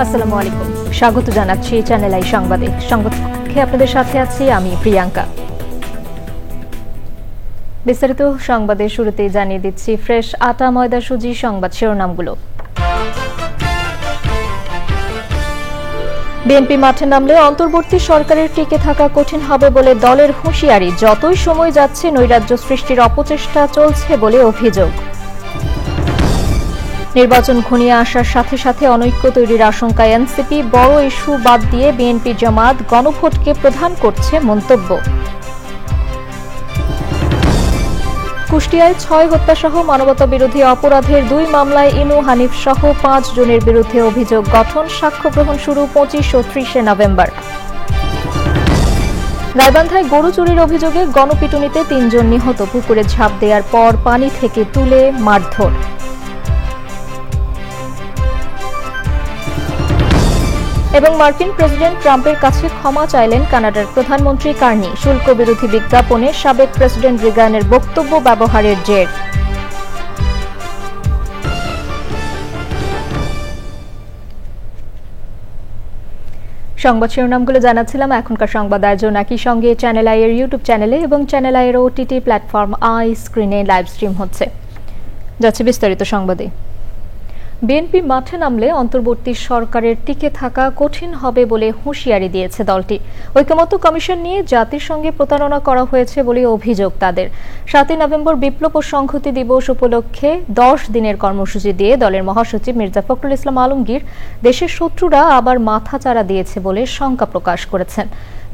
আসসালামু আলাইকুম, স্বাগত জানাচ্ছি চ্যানেল আই সংবাদে। সংবাদে আপনাদের সাথে আছি আমি প্রিয়াঙ্কা। বিস্তারিত সংবাদের শুরুতেই জানিয়ে দিচ্ছি ফ্রেশ আটা ময়দা সুজি সংবাদ শিরোনামগুলো। বিএনপি মাঠে নামলে অন্তর্বর্তী সরকারের টিকে থাকা কঠিন হবে বলে দলের হুঁশিয়ারি। যতই সময় যাচ্ছে নৈরাজ্য সৃষ্টির অপচেষ্টা চলছে বলে অভিযোগ। নির্বাচন ঘনিয়ে আসার সাথে সাথে অনৈক্য তৈরির আশঙ্কায় এনসিপি বড় ইস্যু বাদ দিয়ে বিএনপি জামাত গণভোটকে প্রধান করছে মন্তব্য। কুষ্টিয়ায় 6 হত্যাসহ মানবতা বিরোধী অপরাধের 2 মামলায় ইনু হানিফ সহ 5 জনের বিরুদ্ধে অভিযোগ গঠন। সাক্ষ্য গ্রহণ শুরু 25 ও 30 নভেম্বর। গাইবান্ধায় গরু চুরির অভিযোগে গণপিটুনিতে 3 জন নিহত। পুকুরে ঝাঁপ দেওয়ার পর পানি থেকে তুলে মারধর। এবং মার্কিন প্রেসিডেন্ট ট্রাম্পের কাছে ক্ষমা চাইলেন কানাডার প্রধানমন্ত্রী কার্নি। শুল্ক বিরোধী বিজ্ঞাপনে সাবেক প্রেসিডেন্ট রিগানের বক্তব্য ব্যবহারের জের। সংবাদ শিরোনামগুলো জানাচ্ছিলাম। এখনকার সংবাদ আয়োজন একই সঙ্গে চ্যানেল আই এর ইউটিউব চ্যানেলে এবং চ্যানেল আই এর ওটিটি প্ল্যাটফর্ম আই স্ক্রিনে লাইভ স্ট্রিম হচ্ছে। যাচ্ছে বিস্তারিত সংবাদে। বিএনপি মাঠে নামলে অন্তর্বর্তী সরকারের টিকে থাকা কঠিন হবে বলে হুঁশিয়ারি দিয়েছে দলটি। ঐকমত্য কমিশন নিয়ে জাতির সঙ্গে প্রতারণা করা হয়েছে বলে অভিযোগ তাদের। 7 নভেম্বর বিপ্লব ও সংহতি দিবস উপলক্ষে 10 দিনের কর্মসূচি দিয়ে দলের মহাসচিব মির্জা ফখরুল ইসলাম আলমগীর দেশের শত্রুরা আবার মাথাচাড়া দিয়েছে বলে শঙ্কা প্রকাশ করেছেন।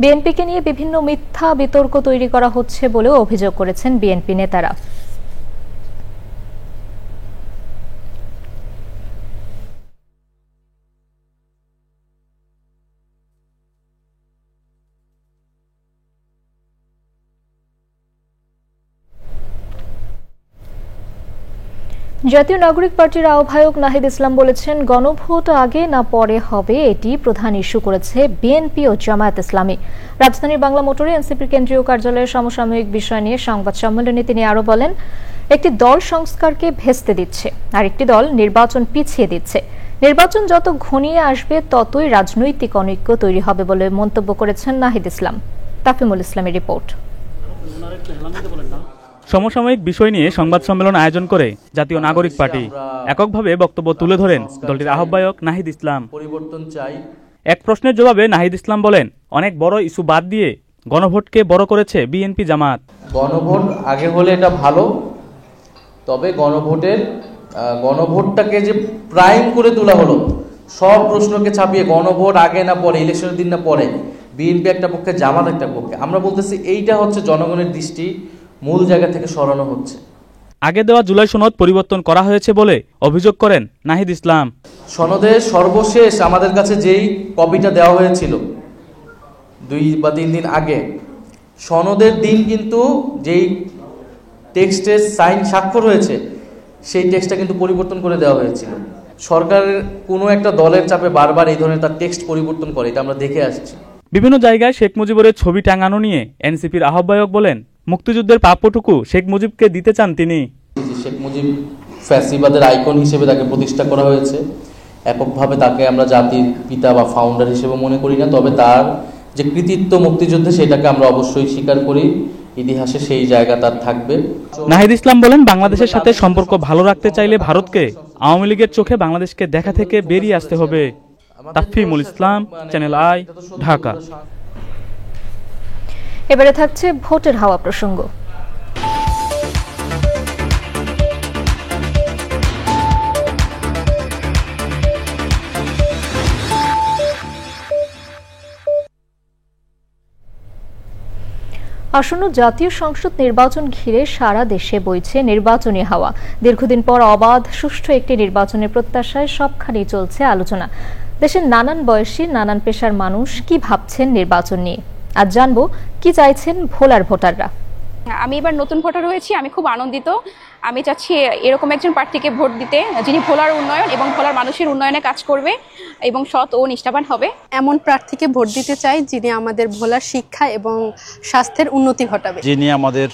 বিএনপিকে নিয়ে বিভিন্ন মিথ্যা বিতর্ক তৈরি করা হচ্ছে বলেও অভিযোগ করেছেন বিএনপি নেতারা। জাতীয় নাগরিক পার্টির আহ্বায়ক নাহিদ ইসলাম বলেছেন, গণভোট আগে না পরে হবে এটি প্রধান ইস্যু করেছে বিএনপি ও জামায়াত ইসলামী। রাজধানীর বাংলা মোটরে এনসিপির কেন্দ্রীয় কার্যালয়ের সমসাময়িক বিষয় নিয়ে সংবাদ সম্মেলনে তিনি আরো বলেন, একটি দল সংস্কারকে ভেস্তে দিচ্ছে, আরেকটি দল নির্বাচন পিছিয়ে দিচ্ছে। নির্বাচন যত ঘনিয়ে আসবে ততই রাজনৈতিক অনৈক্য তৈরি হবে বলে মন্তব্য করেছেন নাহিদ ইসলাম। তাফিমুল ইসলামের রিপোর্ট। সমসাময়িক বিষয় নিয়ে সংবাদ সম্মেলন আয়োজন করে জাতীয় নাগরিক পার্টি। এককভাবে বক্তব্য তুলে ধরেন দলটির আহ্বায়ক নাহিদ ইসলাম। এক প্রশ্নের জবাবে নাহিদ ইসলাম বলেন, অনেক বড় ইস্যু বাদ দিয়ে গণভোটকে বড় করেছে বিএনপি জামাত। গণভোট আগে হলে এটা ভালো, তবে গণভোটটাকে যে প্রাইম করে তোলা হলো, সব প্রশ্নকে ছাপিয়ে গণভোট আগে না পরে, ইলেকশনের দিন না পরে, বিএনপি একটা পক্ষে জামাত একটা পক্ষে, আমরা বলতেছি এইটা হচ্ছে জনগণের দৃষ্টি মূল জায়গা থেকে সরানো হচ্ছে। আগে দেওয়া জুলাই সনদ পরিবর্তন করা হয়েছে বলে অভিযোগ করেন নাহিদ ইসলাম। সনদের সর্বশেষ আমাদের কাছে যেই কপিটা দেওয়া হয়েছিল 2 বা 3 দিন আগে, সনদের দিন কিন্তু যেই টেক্সটের স্বাক্ষর হয়েছে সেই টেক্সটটা কিন্তু পরিবর্তন করে দেওয়া হয়েছিল। সরকারের কোনো একটা দলের চাপে বারবার এই ধরনের তার টেক্সট পরিবর্তন করে, এটা আমরা দেখে আসছি। বিভিন্ন জায়গায় শেখ মুজিবের ছবি টাঙানো নিয়ে এনসিপির আহ্বায়ক বলেন, মুক্তিযুদ্ধের প্রাপ্যটুকু শেখ মুজিবকে দিতে চান তিনি। শেখ মুজিব ফ্যাসিবাদের আইকন হিসেবে তাকে প্রতিষ্ঠা করা হয়েছে। এককভাবে তাকে আমরা জাতির পিতা বা ফাউন্ডার হিসেবে মনে করি না, তবে তার যে কৃতিত্ব মুক্তিযুদ্ধে সেটাকে আমরা অবশ্যই স্বীকার করি। ইতিহাসে সেই জায়গা তার থাকবে। নাহিদ ইসলাম বলেন, বাংলাদেশের সাথে সম্পর্ক ভালো রাখতে চাইলে ভারতকে আওয়ামী লীগের চোখে বাংলাদেশকে দেখা থেকে বেরিয়ে আসতে হবে। তাফিমুল ইসলাম, চ্যানেল আই, ঢাকা। এবারে থাকছে ভোটের হাওয়া প্রসঙ্গ। আসন্ন জাতীয় সংসদ নির্বাচন ঘিরে সারা দেশে বইছে নির্বাচনী হাওয়া। দীর্ঘদিন পর অবাধ সুষ্ঠু একটি নির্বাচনের প্রত্যাশায় সবখানে চলছে আলোচনা। দেশের নানান বয়সী নানান পেশার মানুষ কি ভাবছেন নির্বাচন নিয়ে, আজ জানবো কি চাইছেন ভোলার ভোটাররা। আমি এবার নতুন ভোটার হয়েছি, আমি খুব আনন্দিত। আমি চাচ্ছি এরকম একজন প্রার্থীকে ভোট দিতে যিনি ভোলার উন্নয়ন এবং ভোলার মানুষের উন্নয়নে কাজ করবে এবং সৎ ও নিষ্ঠাবান হবে। এমন প্রার্থীকে ভোট দিতে চাই যিনি আমাদের ভোলার শিক্ষা এবং স্বাস্থ্যের উন্নতি ঘটাবে, যিনি আমাদের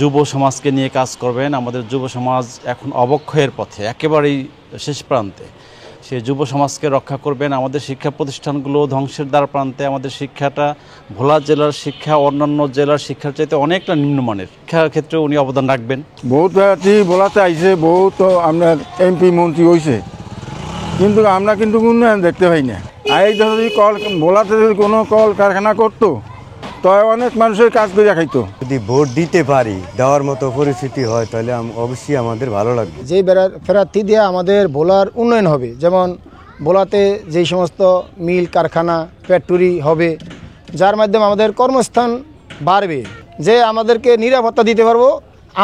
যুব সমাজকে নিয়ে কাজ করবেন। আমাদের যুব সমাজ এখন অবক্ষয়ের পথে, একেবারেই শেষ প্রান্তে। সেই যুব সমাজকে রক্ষা করবেন। আমাদের শিক্ষা প্রতিষ্ঠানগুলো ধ্বংসের দ্বার প্রান্তে। আমাদের শিক্ষাটা ভোলা জেলার শিক্ষা অন্যান্য জেলার শিক্ষার চাইতে অনেকটা নিম্নমানের। শিক্ষার ক্ষেত্রে উনি অবদান রাখবেন। বহুত বলাতে আইছে, বহুত আপনার এমপি মন্ত্রী হয়েছে, কিন্তু আমরা কিন্তু উন্নয়ন দেখতে পাই না। এই যদি বলাতে যদি কোনো কল কারখানা করতো তো অনেক মানুষের কাজ করে খাইতো। যদি ভোট দিতে পারি, দেওয়ার মতো পরিস্থিতি হয়, তাহলে অবশ্যই আমাদের ভালো লাগবে। যে প্রার্থী দিয়ে আমাদের ভোলার উন্নয়ন হবে, যেমন ভোলাতে যেই সমস্ত মিল কারখানা ফ্যাক্টরি হবে, যার মাধ্যমে আমাদের কর্মস্থান বাড়বে, যে আমাদেরকে নিরাপত্তা দিতে পারবো,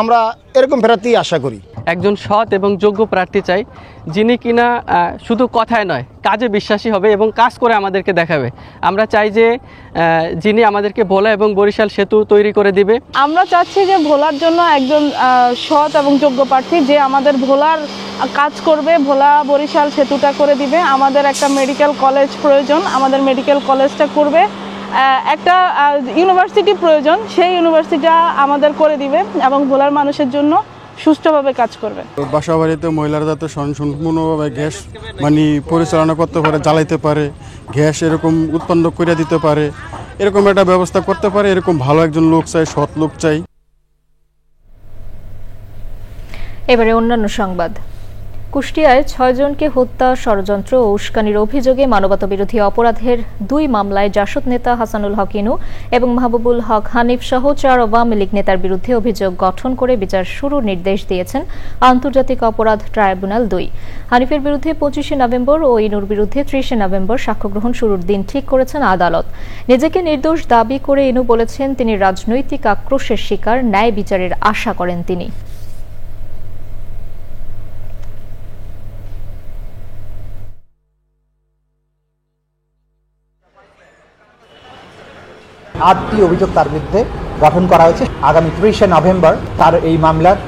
আমরা এরকম প্রার্থী আশা করি। একজন সৎ এবং যোগ্য প্রার্থী চাই, যিনি কিনা শুধু কথায় নয় কাজে বিশ্বাসী হবে এবং কাজ করে আমাদেরকে দেখাবে। আমরা চাই যে যিনি আমাদেরকে ভোলা এবং বরিশাল সেতু তৈরি করে দিবে। আমরা চাচ্ছি যে ভোলার জন্য একজন সৎ এবং যোগ্য প্রার্থী, যে আমাদের ভোলার কাজ করবে, ভোলা বরিশাল সেতুটা করে দিবে। আমাদের একটা মেডিকেল কলেজ প্রয়োজন, আমাদের মেডিকেল কলেজটা করবে। একটা ইউনিভার্সিটি প্রয়োজন, সেই ইউনিভার্সিটিটা আমাদের করে দিবে এবং ভোলার মানুষের জন্য সুষ্ঠুভাবে কাজ করবে। বাসা বাড়িতে মহিলারা যাতে সম্পূর্ণভাবে গ্যাস পরিচালনা করতে পারে, জ্বালাইতে পারে, গ্যাস এরকম উৎপন্ন করে দিতে পারে, এরকম একটা ব্যবস্থা করতে পারে, এরকম ভালো একজন লোক চাই, সৎ লোক চাই। এবারে অন্যান্য সংবাদ। কুষ্টিয়ায় 6 জনকে হত্যা, ষড়যন্ত্র ও উস্কানির অভিযোগে মানবতাবিরোধী অপরাধের 2 মামলায় জাসদ নেতা হাসানুল হক ইনু এবং মাহবুবুল হক হানিফ সহ 4 আওয়ামী লীগ নেতার বিরুদ্ধে অভিযোগ গঠন করে বিচার শুরুর নির্দেশ দিয়েছেন আন্তর্জাতিক অপরাধ ট্রাইব্যুনাল 2। হানিফের বিরুদ্ধে 25 নভেম্বর ও ইনুর বিরুদ্ধে 30 নভেম্বর সাক্ষ্য গ্রহণ শুরুর দিন ঠিক করেছেন আদালত। নিজেকে নির্দোষ দাবি করে ইনু বলেছেন তিনি রাজনৈতিক আক্রোশের শিকার, ন্যায় বিচারের আশা করেন তিনি। আটটি অভিযোগ তার বিরুদ্ধে গঠন করা হয়েছে। আগামী 30 নভেম্বর তার এই মামলার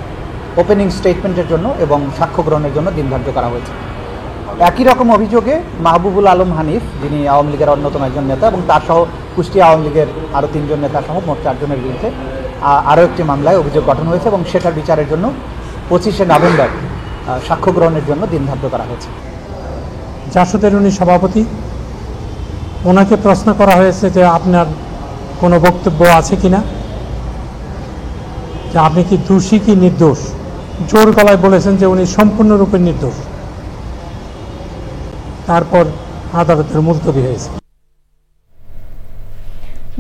ওপেনিং স্টেটমেন্টের জন্য এবং সাক্ষ্য গ্রহণের জন্য দিন ধার্য করা হয়েছে। একই রকম অভিযোগে মাহবুবুল আলম হানিফ, যিনি আওয়ামী লীগের অন্যতম একজন নেতা, এবং তার সহ কুষ্টিয়া আওয়ামী লীগের আরও 3 জন নেতা সহ মোট 4 জনের বিরুদ্ধে আরও একটি মামলায় অভিযোগ গঠন হয়েছে এবং সেটার বিচারের জন্য 25 নভেম্বর সাক্ষ্য গ্রহণের জন্য দিন ধার্য করা হয়েছে। জাসদের উনি সভাপতি, ওনাকে প্রশ্ন করা হয়েছে যে আপনার কোনো বক্তব্য আছে কিনা, যে আপনি কি দোষী কি নির্দোষ। জোর গলায় বলেছেন যে উনি সম্পূর্ণরূপে নির্দোষ। তারপর আদালতের মুলতবি হয়েছে।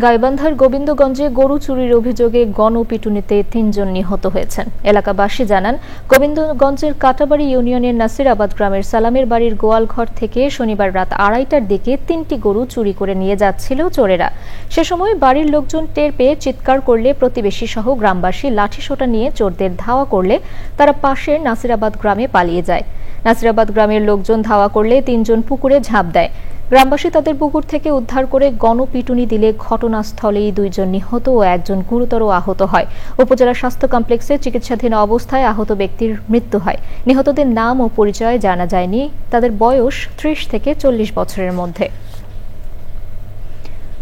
গাইবান্ধার গোবিন্দগঞ্জে গরু চুরির অভিযোগে গণপিটুনিতে 3 জন নিহত হয়েছেন। এলাকাবাসী জানান, গোবিন্দগঞ্জের কাটাবাড়ি ইউনিয়নের নাসিরাবাদ গ্রামের সালামের বাড়ির গোয়ালঘর থেকে শনিবার রাত 2:30টার দিকে 3টি গরু চুরি করে নিয়ে যাচ্ছিল চোরেরা। সে সময় বাড়ির লোকজন টের পেয়ে চিৎকার করলে প্রতিবেশী সহ গ্রামবাসী লাঠিসোঁটা নিয়ে চোরদের ধাওয়া করলে তারা পাশের নাসিরাবাদ গ্রামে পালিয়ে যায়। নাসিরাবাদ গ্রামের লোকজন ধাওয়া করলে 3 জন পুকুরে ঝাঁপ দেয়। গ্রামবাসী তাদের পুকুর থেকে উদ্ধার করে গণপিটুনি দিলে ঘটনাস্থলেই 2 জন নিহত ও 1 জন গুরুতর আহত হয়। উপজেলা স্বাস্থ্য কমপ্লেক্সে চিকিৎসাধীন অবস্থায় আহত ব্যক্তির মৃত্যু হয়। নিহতদের নাম ও পরিচয় জানা যায়নি। তাদের বয়স 30 থেকে 40 বছরের মধ্যে।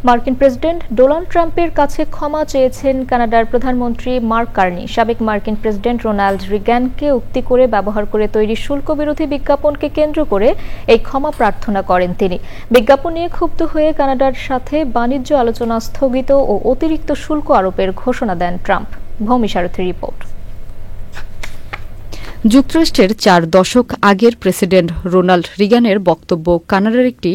মার্কিন প্রেসিডেন্ট ডোনাল্ড ট্রাম্পের কাছে ক্ষমা চেয়েছেন কানাডার প্রধানমন্ত্রী মার্ক কার্নি। সাবেক মার্কিন প্রেসিডেন্ট রোনাল্ড রিগানকে উক্তি করে ব্যবহার করে তৈরি শুল্ক বিরোধী বিজ্ঞাপনকে কেন্দ্র করে এই ক্ষমা প্রার্থনা করেন তিনি। বিজ্ঞাপন নিয়ে ক্ষুব্ধ হয়ে কানাডার সাথে বাণিজ্য আলোচনা স্থগিত ও অতিরিক্ত শুল্ক আরোপের ঘোষণা দেন ট্রাম্প। ভূমি সারথী রিপোর্ট। যুক্তরাষ্ট্রের 4 দশক আগের প্রেসিডেন্ট রোনাল্ড রিগানের বক্তব্য কানাডার একটি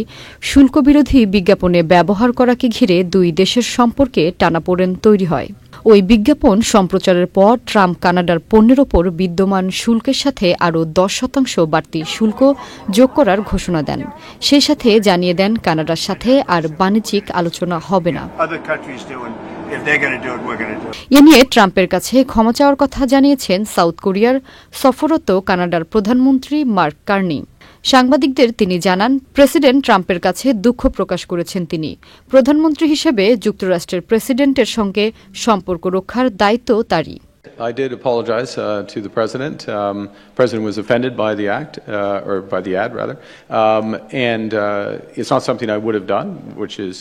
শুল্কবিরোধী বিজ্ঞাপনে ব্যবহার করাকে ঘিরে 2 দেশের সম্পর্কে টানাপোড়েন তৈরি হয়। ওই বিজ্ঞাপন সম্প্রচারের পর ট্রাম্প কানাডার পণ্যের ওপর বিদ্যমান শুল্কের সাথে আরও 10% বাড়তি শুল্ক যোগ করার ঘোষণা দেন। সেই সাথে জানিয়ে দেন কানাডার সাথে আর বাণিজ্যিক আলোচনা হবে না। এ নিয়ে ট্রাম্পের কাছে ক্ষমা চাওয়ার কথা জানিয়েছেন সাউথ কোরিয়ার সফররত কানাডার প্রধানমন্ত্রী মার্ক কার্নি। সাংবাদিকদের তিনি জানান, প্রেসিডেন্ট ট্রাম্পের কাছে দুঃখ প্রকাশ করেছেন তিনি। প্রধানমন্ত্রী হিসেবে যুক্তরাষ্ট্রের প্রেসিডেন্টের সঙ্গে সম্পর্ক রক্ষার দায়িত্ব তারই। I did apologize to the president. President was offended by the act, or by the ad rather, and it's not something I would have done, which is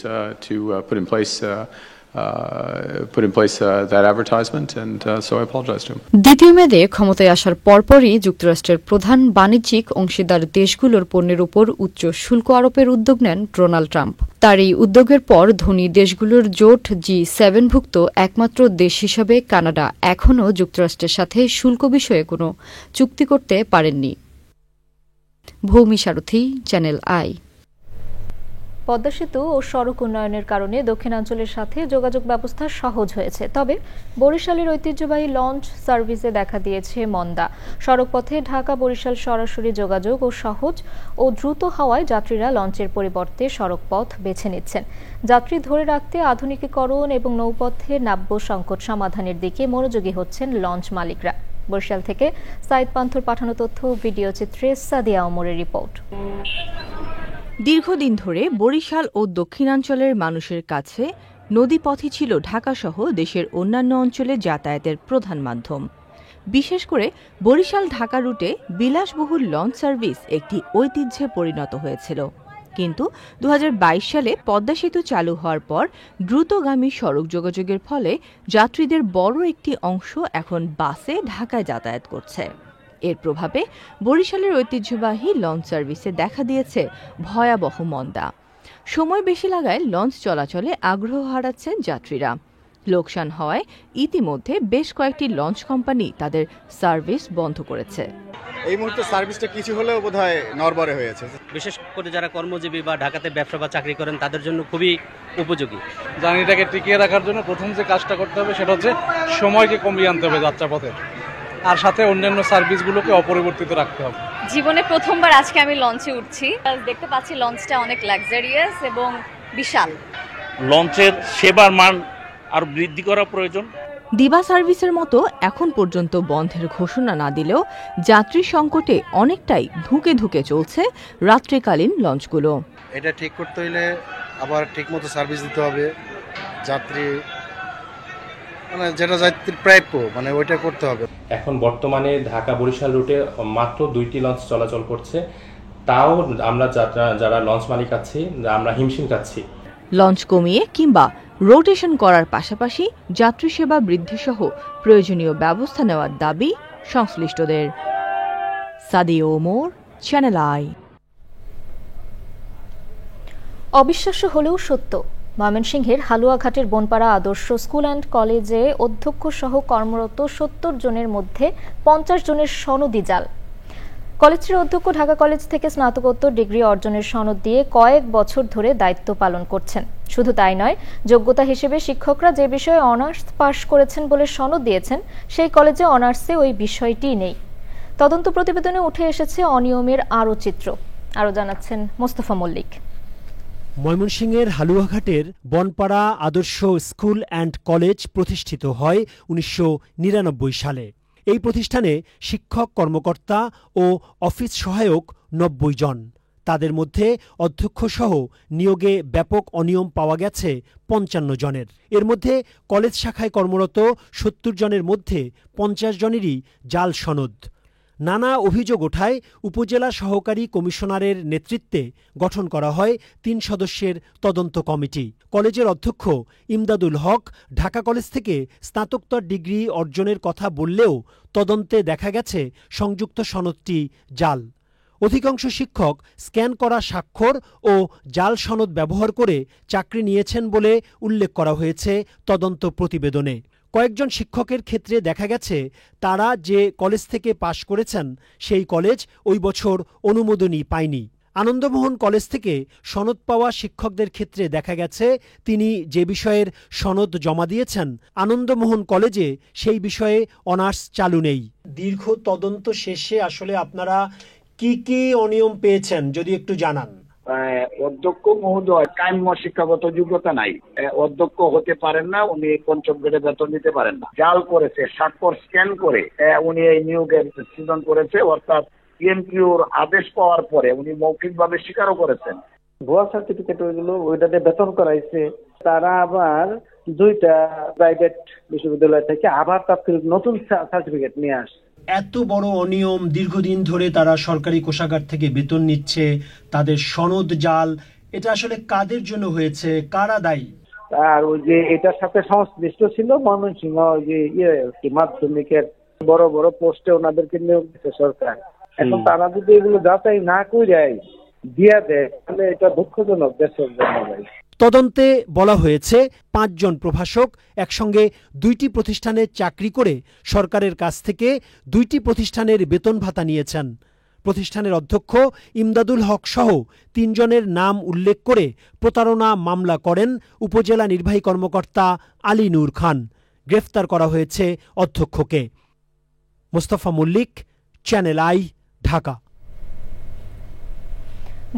to put in place that advertisement, and so I apologize to him. দ্বিতীয় মেয়াদে ক্ষমতায় আসার পরপরই যুক্তরাষ্ট্রের প্রধান বাণিজ্যিক অংশীদার দেশগুলোর পণ্যের উপর উচ্চ শুল্ক আরোপের উদ্যোগ নেন ডোনাল্ড ট্রাম্প। তার এই উদ্যোগের পর ধনী দেশগুলোর জোট G7ভুক্ত একমাত্র দেশ হিসাবে কানাডা এখনও যুক্তরাষ্ট্রের সাথে শুল্ক বিষয়ে কোনো চুক্তি করতে পারেননি। ভৌমি সারথী, চ্যানেল আই। পদ্মা সেতু ও সড়ক উন্নয়নের কারণে দক্ষিণাঞ্চলের সাথে যোগাযোগ ব্যবস্থা সহজ হয়েছে, তবে বরিশালের ঐতিহ্যবাহী লঞ্চ সার্ভিসে দেখা দিয়েছে মন্দা। সড়কপথে ঢাকা বরিশাল সরাসরি যোগাযোগ ও সহজ ও দ্রুত হওয়ায় যাত্রীরা লঞ্চের পরিবর্তে সড়কপথ বেছে নিচ্ছেন। যাত্রী ধরে রাখতে আধুনিকীকরণ এবং নৌপথের নাব্য সংকট সমাধানের দিকে মনোযোগী হচ্ছেন লঞ্চ মালিকরা। বরিশাল থেকে সাইদ পান্থর পাঠানো তথ্য ভিডিও চিত্রে সাদিয়া ওমরের রিপোর্ট। দীর্ঘদিন ধরে বরিশাল ও দক্ষিণাঞ্চলের মানুষের কাছে নদীপথই ছিল ঢাকাসহ দেশের অন্যান্য অঞ্চলে যাতায়াতের প্রধান মাধ্যম। বিশেষ করে বরিশাল ঢাকা রুটে বিলাসবহুল লঞ্চ সার্ভিস একটি ঐতিহ্যে পরিণত হয়েছিল। কিন্তু 2022 সালে পদ্মা সেতু চালু হওয়ার পর দ্রুতগামী সড়ক যোগাযোগের ফলে যাত্রীদের বড় একটি অংশ এখন বাসে ঢাকায় যাতায়াত করছে। এর প্রভাবে বরিশালের ঐতিহ্যবাহী লঞ্চ সার্ভিসে দেখা দিয়েছে ভয়াবহ মন্দা। সময় বেশি লাগায় লঞ্চ চলাচলে আগ্রহ হারাচ্ছেন যাত্রীরা। লোকসান হওয়ায় ইতিমধ্যে বেশ কয়েকটি লঞ্চ কোম্পানি তাদের সার্ভিস বন্ধ করেছে। এই মুহূর্তে সার্ভিসটা কিছু হলেও বোধহয় নড়বড়ে হয়েছে। বিশেষ করে যারা কর্মজীবী বা ঢাকাতে ব্যবসা বা চাকরি করেন তাদের জন্য খুবই উপযোগী। জার্নিটাকে টিকিয়ে রাখার জন্য প্রথম যে কাজটা করতে হবে সেটা হচ্ছে সময়কে কমিয়ে আনতে হবে যাত্রাপথে, আর সাথে অন্যান্য সার্ভিসগুলোকে অপরিবর্তিত রাখতে হবে। জীবনে প্রথমবার আজকে আমি লঞ্চে উঠছি, দেখতে পাচ্ছি লঞ্চটা অনেক লাক্সারিয়াস এবং বিশাল। লঞ্চের সেবার মান আর বৃদ্ধি করা প্রয়োজন। দিবা সার্ভিসের মতো এখন পর্যন্ত বন্ধের ঘোষণা না দিলেও যাত্রী সংকটে অনেকটাই ধুঁকে ধুঁকে চলছে রাত্রিকালীন লঞ্চগুলো। এটা ঠিক করতে হলে আবার ঠিকমতো সার্ভিস দিতে হবে, যাত্রী যেটা যাত্রীর প্রাপ্য ওইটা করতে হবে। এখন বর্তমানে ঢাকা বরিশাল রুটে মাত্র 2টি লঞ্চ চলাচল করছে, তাও আমরা যারা লঞ্চ মালিক আছি আমরা হিমশিম খাচ্ছি। লঞ্চ কমিয়ে কিংবা রোটেশন করার পাশাপাশি যাত্রী সেবা বৃদ্ধিসহ প্রয়োজনীয় ব্যবস্থা নেওয়ার দাবি সংশ্লিষ্টদের। Sadia Omar, channel I. অবিশ্বাস্য হলেও সত্য, ময়মনসিংহের হালুয়াঘাটের বনপাড়া আদর্শ স্কুল অ্যান্ড কলেজে অধ্যক্ষ সহ কর্মরত 70 জনের মধ্যে 50 জনের সনদি জাল। কলেজটির অধ্যক্ষ ঢাকা কলেজ থেকে স্নাতকোত্তর ডিগ্রি অর্জনের সনদ দিয়ে কয়েক বছর ধরে দায়িত্ব পালন করছেন। শুধু তাই নয়, যোগ্যতা হিসেবে শিক্ষকরা যে বিষয়ে অনার্স পাশ করেছেন বলে সনদ দিয়েছেন, সেই কলেজে অনার্সে ওই বিষয়টি নেই। তদন্ত প্রতিবেদনে উঠে এসেছে অনিয়মের আরও চিত্র। আরও জানাচ্ছেন মোস্তফা মল্লিক। ময়মনসিংহের হালুয়াঘাটের বনপাড়া আদর্শ স্কুল অ্যান্ড কলেজ প্রতিষ্ঠিত হয় 1999 সালে। এই প্রতিষ্ঠানে শিক্ষক, কর্মকর্তা ও অফিস সহায়ক 90 জন। তাদের মধ্যে অধ্যক্ষসহ নিয়োগে ব্যাপক অনিয়ম পাওয়া গেছে 55 জনের। এর মধ্যে কলেজ শাখায় কর্মরত 70 জনের মধ্যে 50 জনেরই জাল সনদ। নানা অভিযোগ ওঠায় উপজেলা সহকারী কমিশনারের নেতৃত্বে গঠন করা হয় 3 সদস্যের তদন্ত কমিটি। কলেজের অধ্যক্ষ ইমদাদুল হক ঢাকা কলেজ থেকে স্নাতকোত্তর ডিগ্রি অর্জনের কথা বললেও তদন্তে দেখা গেছে সংযুক্ত সনদটি জাল। অধিকাংশ শিক্ষক স্ক্যান করা স্বাক্ষর ও জাল সনদ ব্যবহার করে চাকরি নিয়েছেন বলে উল্লেখ করা হয়েছে তদন্ত প্রতিবেদনে। কয়েকজন শিক্ষকের ক্ষেত্রে দেখা গেছে তারা যে কলেজ থেকে পাশ করেছেন সেই কলেজ ওই বছর অনুমোদনই পায়নি। আনন্দমোহন কলেজ থেকে সনদ পাওয়া শিক্ষকদের ক্ষেত্রে দেখা গেছে তিনি যে বিষয়ের সনদ জমা দিয়েছেন আনন্দমোহন কলেজে সেই বিষয়ে অনার্স চালু নেই। দীর্ঘ তদন্ত শেষে আসলে আপনারা কি কি অনিয়ম পেয়েছেন যদি একটু জানান। অধ্যক্ষ মহোদয় কাম্য শিক্ষাগত যোগ্যতা নাই, অধ্যক্ষ হতে পারেন না, উনি পঞ্চম গ্রেডে বেতন দিতে পারেন না। জাল করেছে, স্বাক্ষর স্ক্যান করে উনি এই নিয়োগের সৃজন করেছে, অর্থাৎ এমপিওর আদেশ পাওয়ার পরে উনি মৌখিকভাবে স্বীকারও করেছেন। ভুয়া সার্টিফিকেট ওইগুলো ওইটাতে বেতন করাইছে। তারা আবার 2টা প্রাইভেট বিশ্ববিদ্যালয় থেকে আবার তাৎক্ষণিক নতুন সার্টিফিকেট নিয়ে আসে। এত বড় অনিয়ম, দীর্ঘদিন ধরে তারা সরকারি কোষাগার থেকে বেতন নিচ্ছে, তাদের সনদ জাল, এটা আসলে কাদের জন্য হয়েছে, কারা দায়ী? আর ওই যে এটার সাথে সংশ্লিষ্ট ছিল ময়মনসিংহ ওই যে মাধ্যমিকের বড় বড় পোস্টে ওনাদেরকে নিয়োগ দিচ্ছে সরকার। এখন তারা যদি এগুলো যাচাই না করে দিয়া দেয় তাহলে এটা দুঃখজনক দেশের জন্য। তদন্তে বলা হয়েছে 5 জন প্রভাষক একসঙ্গে 2টি প্রতিষ্ঠানে চাকরি করে সরকারের কাছ থেকে 2টি প্রতিষ্ঠানের বেতন ভাতা নিয়েছেন। প্রতিষ্ঠানের অধ্যক্ষ ইমদাদুল হক সহ 3 জনের নাম উল্লেখ করে প্রতারণা মামলা করেন উপজেলা নির্বাহী কর্মকর্তা আলী নূর খান। গ্রেফতার করা হয়েছে অধ্যক্ষকে। Mostafa Mallik, channel I, Dhaka.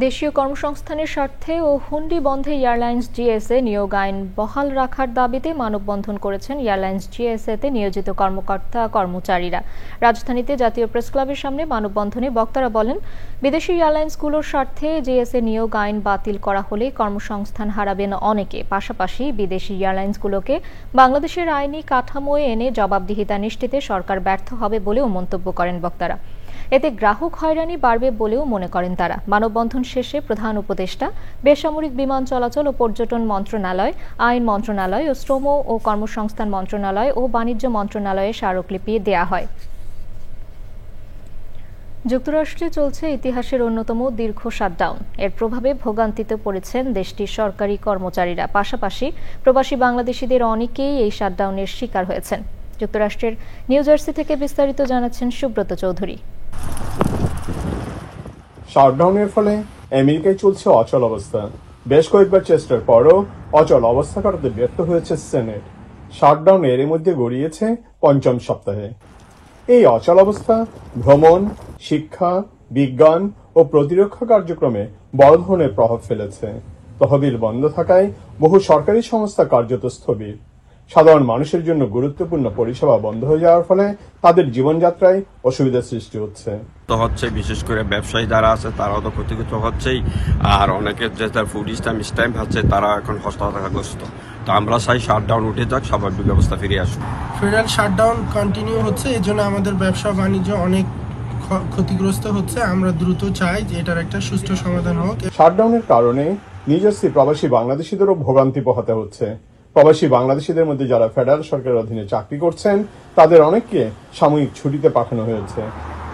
দেশীয় কর্মসংস্থানের স্বার্থে ও হুন্ডি বন্ধে এয়ারলাইন্স জিএসএ নিয়োগ আইন বহাল রাখার দাবিতে মানববন্ধন করেছেন এয়ারলাইন্স জিএসএতে নিয়োজিত কর্মকর্তা কর্মচারীরা। রাজধানীতে জাতীয় প্রেস ক্লাবের সামনে মানববন্ধনে বক্তারা বলেন, বিদেশি এয়ারলাইন্সগুলোর স্বার্থে জিএসএ নিয়োগ আইন বাতিল করা হলে কর্মসংস্থান হারাবেন অনেকে। পাশাপাশি বিদেশি এয়ারলাইন্সগুলোকে বাংলাদেশের আইনি কাঠামোয় এনে জবাবদিহিতা নিশ্চিতে সরকার ব্যর্থ হবে বলেও মন্তব্য করেন বক্তারা। এতে গ্রাহক হয়রানি বাড়বে বলেও মনে করেন তারা। মানববন্ধন শেষে প্রধান উপদেষ্টা, বেসামরিক বিমান চলাচল ও পর্যটন মন্ত্রণালয়, আইন মন্ত্রণালয় ও শ্রম ও কর্মসংস্থান মন্ত্রণালয় ও বাণিজ্য মন্ত্রণালয়ে স্মারকলিপি দেয়া হয়। যুক্তরাষ্ট্রে চলছে ইতিহাসের অন্যতম দীর্ঘ শাটডাউন। এর প্রভাবে ভোগান্তিতে পড়েছেন দেশটির সরকারি কর্মচারীরা। পাশাপাশি প্রবাসী বাংলাদেশিদের অনেকেই এই শাটডাউনের শিকার হয়েছেন। যুক্তরাষ্ট্রের নিউ জার্সি থেকে বিস্তারিত জানাচ্ছেন সুব্রত চৌধুরী। শাটডাউনের ফলে আমেরিকায় চলছে অচল অবস্থা। বেশ কয়েকবার চেষ্টার পরও অচল অবস্থা কাটাতে ব্যর্থ হয়েছে সেনেট। শাটডাউন এর মধ্যে গড়িয়েছে 5ম সপ্তাহে। এই অচল অবস্থা ভ্রমণ, শিক্ষা, বিজ্ঞান ও প্রতিরক্ষা কার্যক্রমে বড় ধরনের প্রভাব ফেলেছে। তহবিল বন্ধ থাকায় বহু সরকারি সংস্থা কার্যত স্থবির। সাধারণ মানুষের জন্য গুরুত্বপূর্ণ পরিষেবা বন্ধ হয়ে যাওয়ার ফলে তাদের জীবনযাত্রায় অসুবিধার সৃষ্টি হচ্ছে। বিশেষ করে ব্যবসায়ী যারা আছে তারাও তো ক্ষতিগ্রস্ত হচ্ছেই, আর অনেকের যে তার ফুড স্ট্যাম্প হচ্ছে তারা এখন হতাশাগ্রস্ত। তো আমরা চাই শাটডাউন উঠে যাক, স্বাভাবিক ব্যবস্থা ফিরে আসুক। ফেডারেল শাটডাউন কন্টিনিউ হচ্ছে, এই জন্য আমাদের ব্যবসা বাণিজ্য অনেক ক্ষতিগ্রস্ত হচ্ছে। আমরা দ্রুত চাই যে এটার একটা সুষ্ঠু সমাধান হোক। শাটডাউনের কারণে নিজস্ব প্রবাসী বাংলাদেশিদেরও ভোগান্তি পোহাতে হচ্ছে। প্রবাসী বাংলাদেশিদের মধ্যে যারা ফেডারেল সরকারের অধীনে চাকরি করছেন তাদের অনেককে সাময়িক ছুটিতে পাঠানো হয়েছে।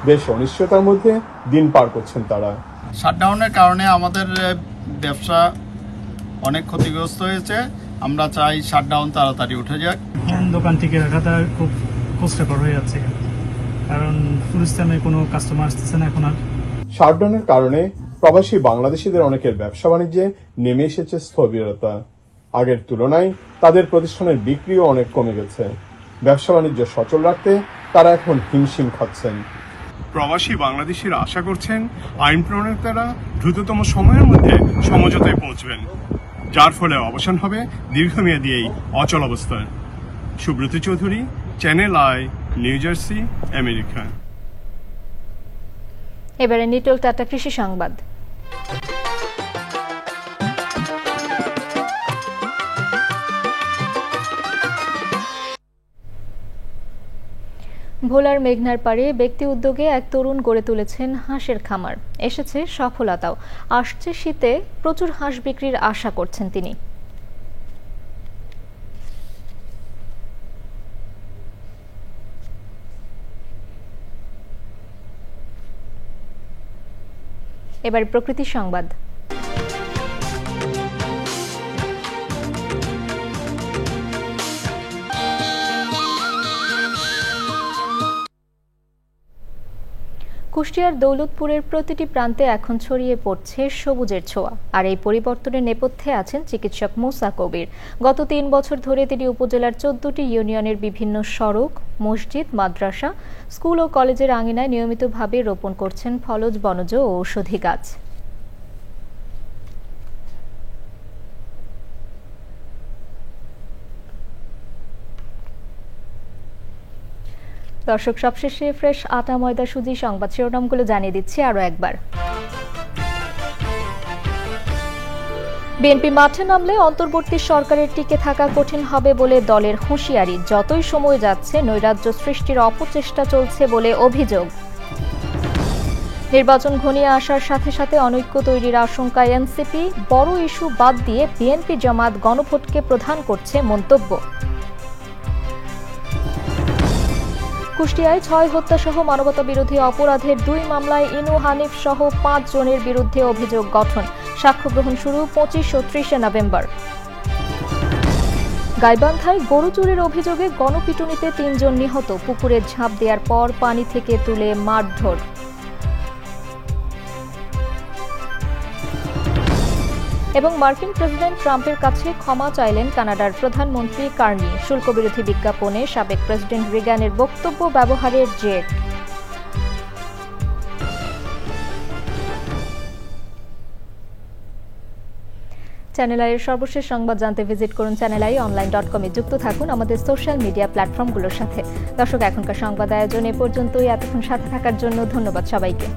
বেশ অনিশ্চয়তার মধ্যে দিন পার করছেন তারা। শাটডাউনের কারণে আমাদের ব্যবসা অনেক ক্ষতিগ্রস্ত হয়েছে। আমরা চাই শাটডাউন তাড়াতাড়ি উঠে যাক। দোকান থেকে রাখাটা খুব কষ্টকর হয়ে যাচ্ছে, কারণ ফুল স্ট্যাম্পে কোনো কাস্টমার আসতেছে না এখন আর। শাটডাউনের কারণে প্রবাসী বাংলাদেশিদের অনেকের ব্যবসা বাণিজ্যে নেমে এসেছে স্থবিরতা। আগের তুলনায় তাদের প্রতিষ্ঠানের বিক্রিও অনেক কমে গেছে। ব্যবসা বাণিজ্য সচল রাখতে তারা এখন হিমশিম খাচ্ছেন। প্রবাসী বাংলাদেশিরা আশা করছেন আইন প্রণেতারা দ্রুততম সময়ের মধ্যে সমঝোতায় পৌঁছবেন, যার ফলে অবসান হবে দীর্ঘমেয়াদী এই অচল অবস্থার। Subrata Chowdhury, channel I, new jersey, America. এবারে নিটল টাটা কৃষি সংবাদ। ভোলার মেঘনার পাড়ে ব্যক্তি উদ্যোগে এক তরুণ গড়ে তুলেছেন হাঁসের খামার। এসেছে সফলতাও। আসছে শীতে প্রচুর হাঁস বিক্রির আশা করছেন তিনি। এবার প্রকৃতি সংবাদ। কুষ্টিয়ার দৌলতপুরের প্রতিটি প্রান্তে এখন ছড়িয়ে পড়ছে সবুজের ছোঁয়া। আর এই পরিবর্তনের নেপথ্যে আছেন চিকিৎসক মুসা কবির। গত 3 বছর ধরে তিনি উপজেলার 14টি ইউনিয়নের বিভিন্ন সড়ক, মসজিদ, মাদ্রাসা, স্কুল ও কলেজের আঙিনায় নিয়মিতভাবে রোপণ করছেন ফলজ, বনজ ও ঔষধি গাছ। দর্শক, সবশেষে ফ্রেশ আটা ময়দা সুজি সংবাদ শিরোনামগুলো জানিয়ে দিচ্ছি আরও একবার। বিএনপি মাঠে নামলে অন্তর্বর্তী সরকারের টিকে থাকা কঠিন হবে বলে দলের হুঁশিয়ারি। যতই সময় যাচ্ছে নৈরাজ্য সৃষ্টির অপচেষ্টা চলছে বলে অভিযোগ। নির্বাচন ঘনিয়ে আসার সাথে সাথে অনৈক্য তৈরির আশঙ্কায় এনসিপি। বড় ইস্যু বাদ দিয়ে বিএনপি জামাত গণভোটকে প্রধান করছে মন্তব্য। কুষ্টিয়ায় 6 হত্যাসহ মানবতাবিরোধী অপরাধের 2 মামলায় ইনু হানিফ সহ 5 জনের বিরুদ্ধে অভিযোগ গঠন। সাক্ষ্য গ্রহণ শুরু 25 ও 30 নভেম্বর। গাইবান্ধায় গরু চুরির অভিযোগে গণপিটুনিতে 3 জন নিহত। পুকুরে ঝাঁপ দেওয়ার পর পানি থেকে তুলে মারধর। এবং মার্কিন প্রেসিডেন্ট ট্রাম্পের কাছে ক্ষমা চাইলেন কানাডার প্রধানমন্ত্রী কার্নি। শুল্কবিরোধী বিজ্ঞাপনে সাবেক প্রেসিডেন্ট রিগানের বক্তব্য ব্যবহারের জের। চ্যানেল আইয়ের সর্বশেষ সংবাদ জানতে ভিজিট করুন channelionline.com-এ। যুক্ত থাকুন আমাদের সোশ্যাল মিডিয়া প্ল্যাটফর্মগুলোর সাথে। দর্শক, এখনকার সংবাদ আয়োজন এ পর্যন্তই। এতক্ষণ সাথে থাকার জন্য ধন্যবাদ সবাইকে।